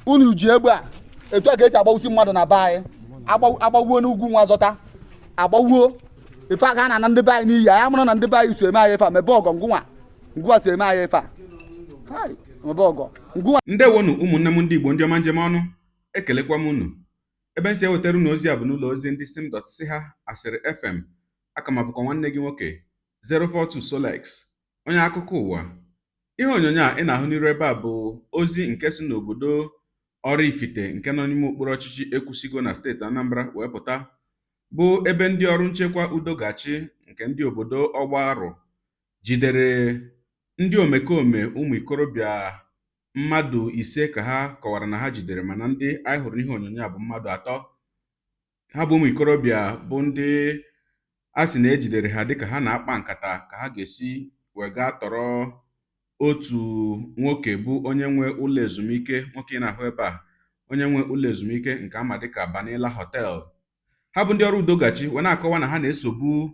unu ji egbe a etu a ga-esi agbawusi mmadụ na be anyị agbawuo n'ugwu nwa zọta agbawuo ife aka na ndị be anyị n'iyi anyị mụrụ na ndị be anyị so eme anyị ife a mebe ọgọ ngwụwa so eme anyị ife a mebe ọgọ ngwụwa. ndewonu ụmụnne m ndị Igbo ndị ọma njem ọnụ ekelekwa m unu ebe nsi ewetara unu ozi a bụ n'ụlọ ozi ndị sim.si ha asịrị FM aka ma bụkwa nwanne gị nwoke 042 Solex onye akụkọ ụwa. Ihe onyonyo a ị na-ahụ n'iru ebe a bụ ozi nke si n'obodo Oraifite nke nọ n'ime okpuru ọchịchị Ekwusigo na steeti Anambra wee pụta, bụ ebe ndị ọrụ nchekwa Udogachi nke ndị obodo Ọgbarụ jidere ndị omekome ụmụ ikorobịa mmadụ 5 ka ha kọwara na ha jidere, mana ndị anyị hụrụ n'ihe onyonyo a bụ mmadụ 3. Ha bụ ụmụ ikorobịa bụ ndị a sị na ejidere ha dịka ha na-akpa nkata ka ha ga-esi wega tọrọ otu nwoke bụ onye nwe ụlọ ezumike, nwoke ị na-ahụ ebe a, onye nwe ụlọ ezumike nke ama dịka Banila Hotel. Ha bụ ndị ọrụ Udogachi wee na-akọwa na ha na-esobu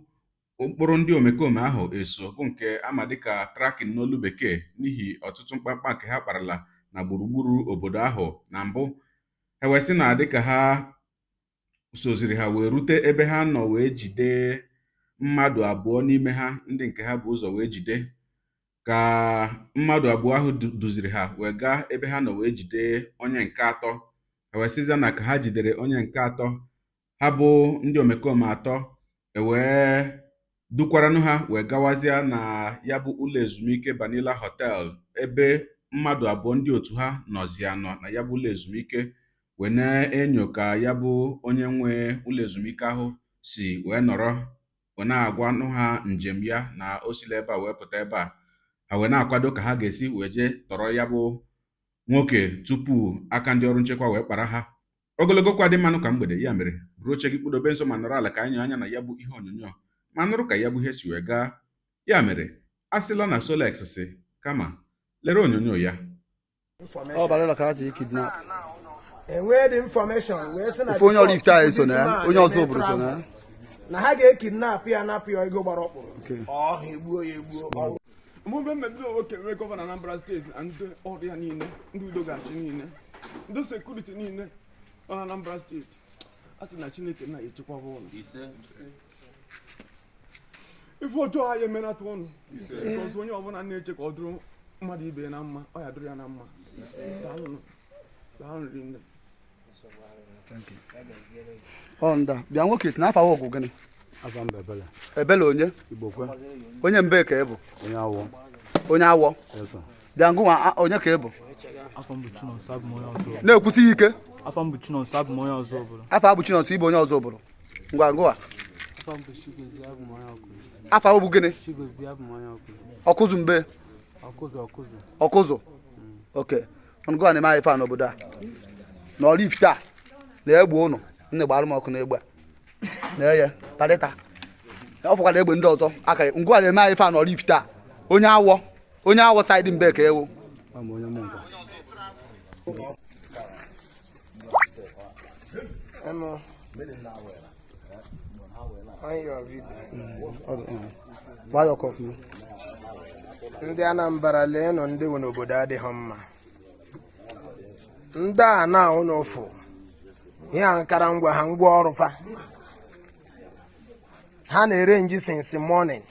ụkpụrụ ndị omekome ahụ eso, bụ nke ama dịka tracking n'olu bekee, n'ihi ọtụtụ mkpamkpa nke ha kparala na gburugburu obodo ahụ na mbụ. Ha wee sị na dịka ha soziri ha wee rute ebe ha nọ wee jide mmadụ 2 n'ime ha, ndị nke ha bụ ụzọ wee jide, ka mmadụ 2 ahụ duziri ha wee gaa ebe ha nọ wee jide onye nke 3. Ha wee sịza na ka ha jidere onye nke 3, ha bụ ndị omekome 3 wee dukwaranụ ha wee gawazịa na ya bụ ụlọ ezumike Banila Hotel, ebe mmadụ 2 ndị otu ha nọzianọ na ya bụ ụlọ ezumike wee na-enyo ka ya bụ onye nwe ụlọ ezumike ahụ si wee nọrọ wee na-agwanụ ha njem ya na o sila ebe a wee pụta ebe a. Ha wee na-akwado ka ha ga-esi wee jee tọrọ ya bụ nwoke tupu aka ndị ọrụ nchekwa wee kpara ha. Ogologo kwa dị mmanụ ka mgbede, ya mere buru oche gị kpụdobe nso ma nọrọ ala ka anyị anya na ya bụ ihe onyonyo ma nụrụ ka ya bụ ihe si wee gaa. Ya mere a sịla na Solex si kama lere onyonyo ya. Ọ bara ka ha ji kidnap. Enwee dị information wee sị na onye Oraifite anyị so na onye ọzọ obodo so na ha ga-ekidnap ya, napụ ya ego gbara ọkpụrụ. Ọ egbuo ya egbuo. Mgbe mmemme nwoke nwere gọvanọ Anambra steeti na ndị ọrụ ya niile, ndị Udogachi niile, ndị sekuriti niile nọ na Anambra steeti, a sị na Chineke na-echekwaba ụnụ. Ife ọjọọ anyị emenata ụnụ, because onye ọbụla na-eche ka ọ dụrụ mmadụ ibe na mma, ọ ya dụrụ ya na mma. Daalụ rinne. Nda bịa nwoke si n'afọ ọgwụ gịnị? Ebele onye? Onye mbe ka ị bụ? Onye awọ? Bịa ngụwa onye ka ị bụ? Na-ekwusi ike? Afọ abụ Chinonso ịbụ onye ọzọ obodo. Ngwa ngụwa. Afọ abụ gịnị? Ọkụzụ mbe? Ọkụzụ. Okay. Ngụwa na-eme anyị fa n'obodo a. Na Oraifite a na-egbe ụnụ. Nne gbara m ọkụ na-egbe na-eye parịta ọ fọkwara egbe ndị ọzọ aka ngwa na-eme anyị fa na Oraifite a. Onye awọ saịdị mbe ka ewu. Ndị Anambra lee nọ ndị nwe n'obodo adịghị mma. Ndị a na-ahụ n'ofu ihe a nkara ngwa ha ngwa ọrụ fa ha na-ere nji since morning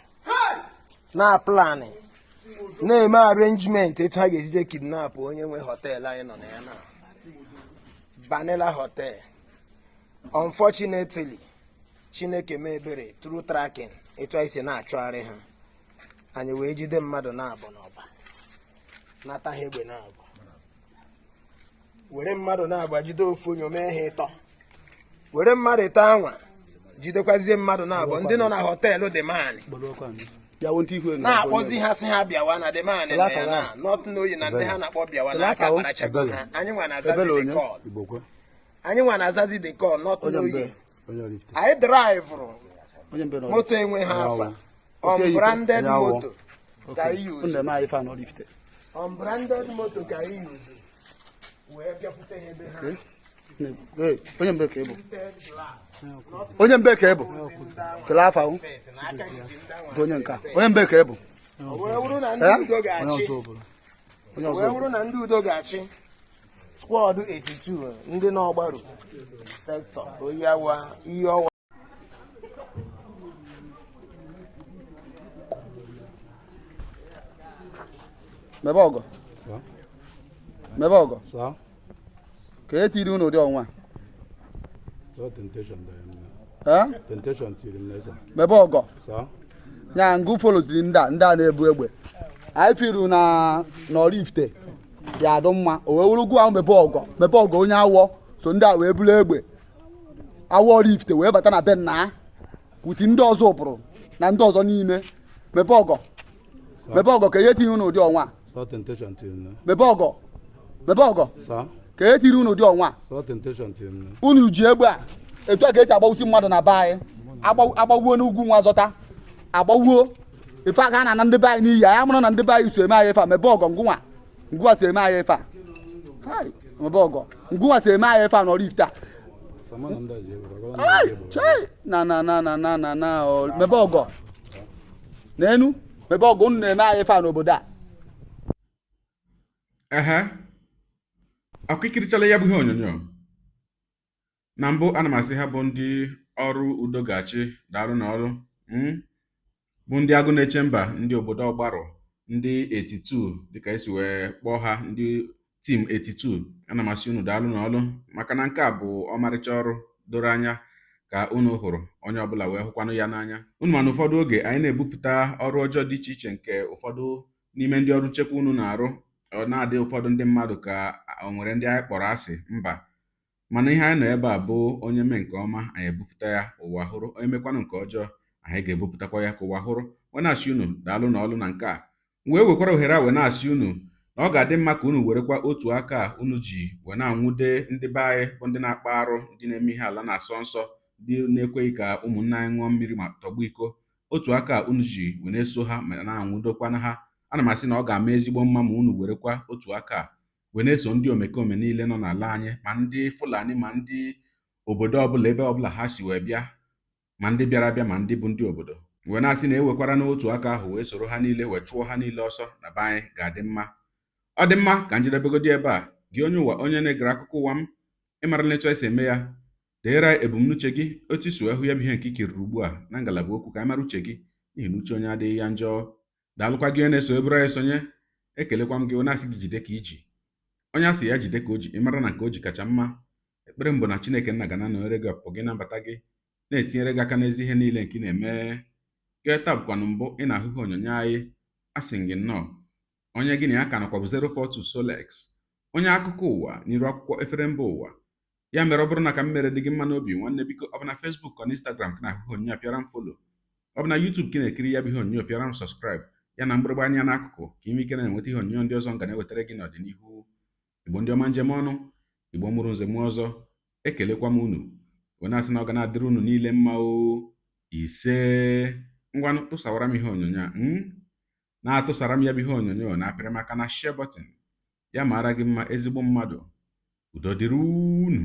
na planning na-eme arrangement etu ha ga-ejide kidnap onye nwe họteelụ anyị nọ na ya na Banila Hotel. Unfortunately, Chineke mee ebere through tracking etu anyị si na-achọgharị ha, anyị wee jide mmadụ na-abụ n'ọba nata ha egbe na-abụ, were mmadụ na-agba jide ofu onye mee ha ịtọ, were mmadụ ịtọ anwa jidekwazie mmadụ na-abụ ndị nọ na họteelụ dị maanị na-akpọzi ha sị ha bịawa na dị maanị na ya na not knowing na ndị ha na-akpọ bịawa na aka kparachago ha. Anyị nwa na-azazi the call not knowing. Anyị draịvụrụ moto enwe ha afa unbranded moto ka anyị use. Unbranded moto ka anyị use wee bịakwute ha ebe ha. Onye mbe ka ị bụ? Onye mbe ka ị bụ? Kele afa ahụ? Onye nka. Onye mbe ka ị bụ? Wee wụrụ na ndị Udogachi squad 82 ndị n'ọgbaru sector Oyawa ihe ọwa mebe ọgọ mebe ọgọ Sir? ka e tiri unu ụdị ọnwa So temptation there. Temptation till him later. mebe ọgọ Sir? nya ngụ folosiri ndị a na-ebu egbe anyị firu na Oraifite ya adụ mma o wee wụrụ gụ ahụ mebe ọgọ onye awọ so ndị a wee buru egbe awọ Oraifite wee bata na be nna wuti ndị ọzọ ụpụrụ na ndị ọzọ n'ime mebe ọgọ ka ihe tinye unu ụdị ọnwa So temptation till him. mebe ọgọ Sir? ka ihe tiri unu ụdị ọnwa So temptation till him. unu ji egbe a etu a ka esi agbawusi mmadụ na be anyị agbawuo n'ugwu nwa zọta agbawuo ife aka na ndị be anyị n'iyi anyị amụrụ na ndị be anyị so eme anyị ife a mebe ọgọ ngụwa si eme anyị ife a mebe ọgọ ngụwa si eme anyị ife a na Oraifite a Someone under you. na mebe ọgọ n'enu mebe ọgọ unu na-eme anyị ife a n'obodo a akwa ikirichala ya bụ ihe onyonyo na mbụ ana m asị ha bụ ndị ọrụ udo ga-achị darụ n'ọrụ bụ ndị agụ na-eche mba ndị obodo ọgbarụ ndị 82 dịka esi wee kpọọ ha ndị tim 82 ana m asị unu daalụ n'ọrụ maka na nke a bụ ọmarịcha ọrụ doro anya ka unu hụrụ onye ọbụla wee hụkwanụ ya n'anya unu ma na ụfọdụ oge anyị na-ebupụta ọrụ ọjọọ dị iche iche nke ụfọdụ n'ime ndị ọrụ nchekwa unu na-arụ ọ na-adị ụfọdụ ndị mmadụ ka o nwere ndị anyị kpọrọ asị mba mana ihe anyị nọ ebe a bụ onye mee nke ọma anyị ebupụta ya ụwa hụrụ onye mekwanụ nke ọjọọ anyị ga-ebupụtakwa ya ka ụwa hụrụ wee na-asị unu daalụ n'ọlụ na nke a wee wekwara ohere a wee na-asị unu na ọ ga-adị mma ka unu werekwa otu aka unu ji wee na-anwude ndị be anyị bụ ndị na-akpa arụ ndị na-eme ihe ala na-asọ nsọ ndị na-ekweghị ka ụmụnne anyị ṅụọ mmiri ma tọgbu iko otu aka unu ji wee na-eso ha ma na-anwudokwana ha ana m asị na ọ ga-ama ezigbo mma ma unu werekwa otu aka wee na-eso ndị omekome niile nọ n'ala anyị ma ndị Fulani ma ndị obodo ọbụla ebe ọbụla ha si wee bịa ma ndị bịara abịa ma ndị bụ ndị obodo wee na-asị na ewekwara n'otu aka ahụ wee soro ha niile wee chụọ ha niile ọsọ na be anyị ga-adị mma ọ dị mma ka njedebegodi ebe a gị onye ụwa onye na-egere akụkọ ụwa m ịmarala etu esi eme ya deere ebumnuche gị otu isi wee hụ ya bụ ihe nke ikiriri ugbu a na ngalaba okwu ka anyị mara uche gị n'ihi na uche onye adịghị ya njọ daalụkwa gị onye na-eso ebere anyị sonye ekelekwa m gị na-asị gị jide ka iji onye asị ya jide ka o ji ịmara na nke o ji kacha mma ekpere mbụ na Chineke nna ga na-anọnyere gị ọpụpụ gị na-abata gị na-etinyere gị aka n'ezi ihe niile nke ị na-eme gị taa bụkwanụ mbụ ị na-ahụ ihe onyonyo anyị asị gị nnọọ onye gị na ya ka nọkwa bụ 042 Solex onye akụkọ ụwa n'iru akwụkwọ efere mba ụwa ya mere ọ bụrụ na ka m mere dị gị mma n'obi nwanne biko ọ bụ na Facebook ọ na Instagram ka na-ahụ onyonyo a pịara m folo ọ bụ na YouTube ka na-ekiri ya bụ ihe onyonyo pịara m sọskraịb ya na mgbịrịgba anya n'akụkụ ka ime ike na-enweta ihe onyonyo ndị ọzọ m ga na-ewetara gị n'ọdịnihu Igbo ndị ọma njem ọnụ Igbo mụrụ nze mụ ọzọ ekelekwa m unu wee na-asị na ọ ga na-adịrị unu niile mma o ise ngwanụ tụsawara m ihe onyonyo a na-atụsara m ya bụ ihe onyonyo na-apịrị m aka na share button ya mara gị mma ezigbo mmadụ udo dịrị unu